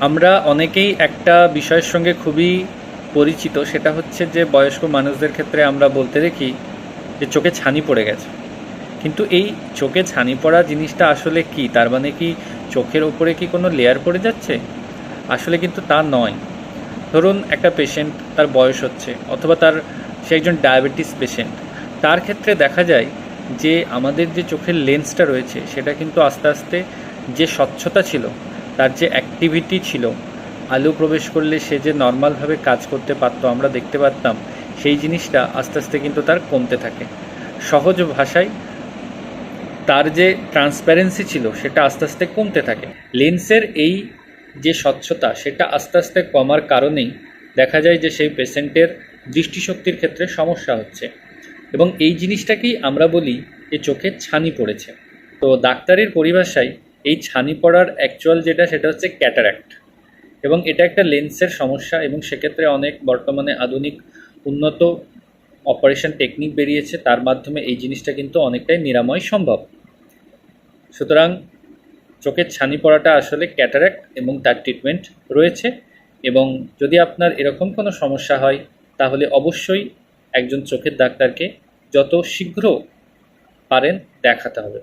আমরা অনেকেই একটা বিষয়ের সঙ্গে খুবই পরিচিত, সেটা হচ্ছে যে বয়স্ক মানুষদের ক্ষেত্রে আমরা বলতে দেখি যে চোখে ছানি পড়ে গেছে। কিন্তু এই চোখে ছানি পড়া জিনিসটা আসলে কি? তার মানে কি চোখের ওপরে কি কোনো লেয়ার পড়ে যাচ্ছে? আসলে কিন্তু তা নয়। ধরুন একটা পেশেন্ট, তার বয়স হচ্ছে, অথবা সে একজন ডায়াবেটিস পেশেন্ট। তার ক্ষেত্রে দেখা যায় যে আমাদের যে চোখের লেন্সটা রয়েছে সেটা কিন্তু আস্তে আস্তে যে স্বচ্ছতা ছিল, তার যে অ্যাক্টিভিটি ছিল, আলো প্রবেশ করলে সে যে নর্মালভাবে কাজ করতে পারতো, আমরা দেখতে পারতাম, সেই জিনিসটা আস্তে আস্তে কিন্তু তার কমতে থাকে। সহজ ভাষায় তার যে ট্রান্সপ্যারেন্সি ছিল সেটা আস্তে আস্তে কমতে থাকে। লেন্সের এই যে স্বচ্ছতা সেটা আস্তে আস্তে কমার কারণেই দেখা যায় যে সেই পেশেন্টের দৃষ্টিশক্তির ক্ষেত্রে সমস্যা হচ্ছে, এবং এই জিনিসটাকেই আমরা বলি যে চোখে ছানি পড়েছে। তো ডাক্তারের পরিভাষায় এই ছানি পড়ার অ্যাকচুয়াল যেটা, সেটা হচ্ছে ক্যাটারাক্ট, এবং এটা একটা লেন্সের সমস্যা, এবং সেক্ষেত্রে অনেক বর্তমানে আধুনিক উন্নত অপারেশন টেকনিক বেরিয়েছে, তার মাধ্যমে এই জিনিসটা কিন্তু অনেকটাই নিরাময় সম্ভব। সুতরাং চোখের ছানি পড়াটা আসলে ক্যাটারাক্ট, এবং তার ট্রিটমেন্ট রয়েছে। এবং যদি আপনার এরকম কোনো সমস্যা হয় তাহলে অবশ্যই একজন চোখের ডাক্তারকে যত শীঘ্র পারেন দেখাতে হবে।